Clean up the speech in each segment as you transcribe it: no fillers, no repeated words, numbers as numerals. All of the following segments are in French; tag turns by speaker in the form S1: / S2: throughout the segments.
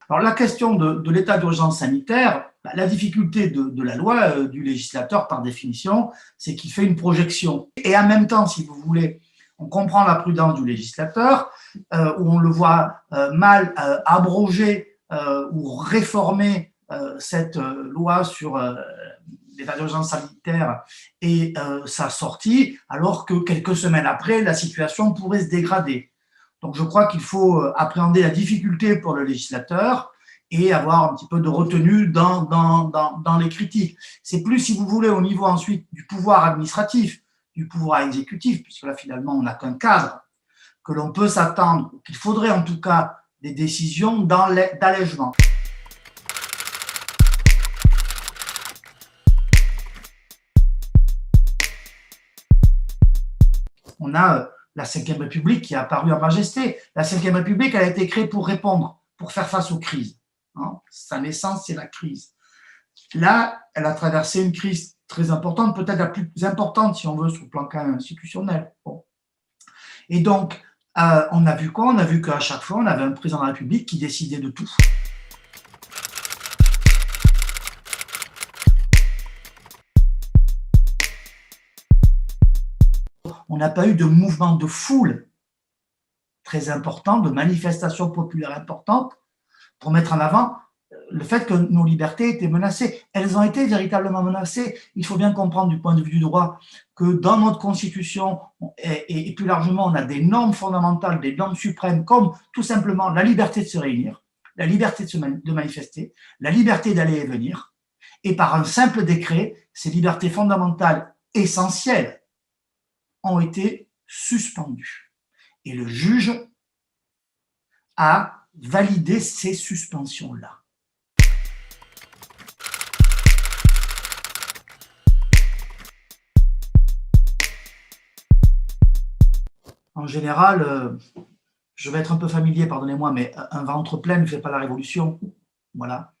S1: Alors, la question de l'état d'urgence sanitaire, la difficulté de la loi, du législateur, par définition, c'est qu'il fait une projection. Et en même temps, si vous voulez, on comprend la prudence du législateur, où on le voit mal abroger ou réformer cette loi sur l'état d'urgence sanitaire et sa sortie, alors que quelques semaines après, la situation pourrait se dégrader. Donc, je crois qu'il faut appréhender la difficulté pour le législateur et avoir un petit peu de retenue dans les critiques. C'est plus, si vous voulez, au niveau ensuite du pouvoir administratif, du pouvoir exécutif, puisque là, finalement, on n'a qu'un cadre, que l'on peut s'attendre, qu'il faudrait en tout cas des décisions d'allègement. On a la Ve République qui est apparue en majesté. La Ve République, elle a été créée pour répondre, pour faire face aux crises. Sa naissance, c'est la crise. Là, elle a traversé une crise très importante, peut-être la plus importante, si on veut, sur le plan institutionnel. Bon. Et donc, on a vu quoi? On a vu qu'à chaque fois, on avait un président de la République qui décidait de tout. On n'a pas eu de mouvement de foule très important, de manifestations populaires importantes pour mettre en avant le fait que nos libertés étaient menacées. Elles ont été véritablement menacées. Il faut bien comprendre du point de vue du droit que dans notre Constitution et plus largement, on a des normes fondamentales, des normes suprêmes comme tout simplement la liberté de se réunir, la liberté de manifester, la liberté d'aller et venir. Et par un simple décret, ces libertés fondamentales essentielles ont été suspendues. Et le juge a validé ces suspensions-là. En général, je vais être un peu familier, pardonnez-moi, mais un ventre plein ne fait pas la révolution. Voilà.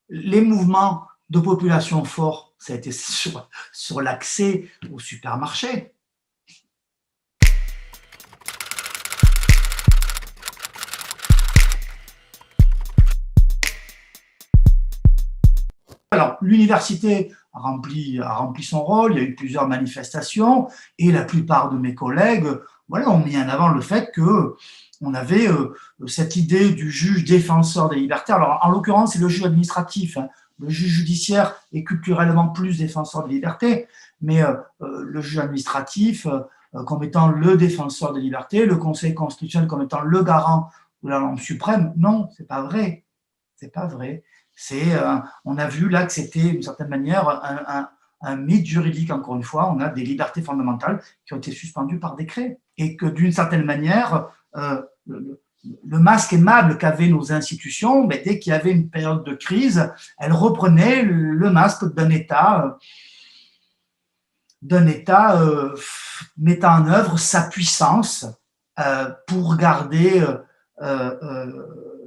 S1: Les mouvements de population forts, ça a été sur l'accès au supermarché. Alors, l'université a rempli son rôle, il y a eu plusieurs manifestations, et la plupart de mes collègues ont mis en avant le fait qu'on avait cette idée du juge défenseur des libertés. Alors, en l'occurrence, c'est le juge administratif. Le juge judiciaire est culturellement plus défenseur des libertés, mais le juge administratif comme étant le défenseur des libertés, le Conseil constitutionnel comme étant le garant de la norme suprême, non, c'est pas vrai. C'est pas vrai. On a vu là que c'était d'une certaine manière un mythe juridique, encore une fois. On a des libertés fondamentales qui ont été suspendues par décret et que d'une certaine manière, le masque aimable qu'avaient nos institutions, mais dès qu'il y avait une période de crise, elles reprenaient le masque d'un État mettant en œuvre sa puissance pour garder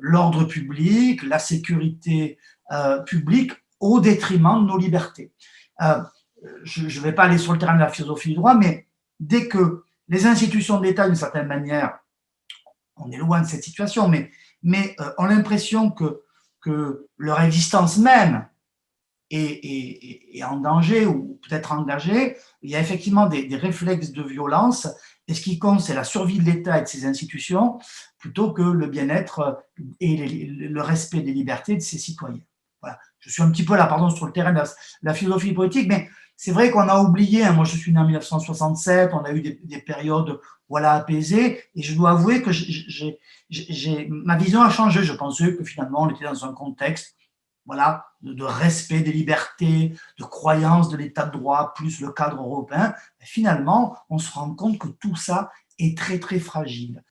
S1: l'ordre public, la sécurité publique au détriment de nos libertés. Je ne vais pas aller sur le terrain de la philosophie du droit, mais dès que les institutions de l'État, d'une certaine manière, on est loin de cette situation, mais ont l'impression que leur existence même est en danger ou peut-être engagée, il y a effectivement des réflexes de violence, et ce qui compte, c'est la survie de l'État et de ses institutions, plutôt que le bien-être et le respect des libertés de ses citoyens. Voilà. Je suis un petit peu là, pardon, sur le terrain de la philosophie politique, mais c'est vrai qu'on a oublié, moi je suis né en 1967, on a eu des périodes apaisées, et je dois avouer que ma vision a changé. Je pensais que finalement on était dans un contexte de respect des libertés, de croyance de l'état de droit, plus le cadre européen. Et finalement, on se rend compte que tout ça est très très fragile.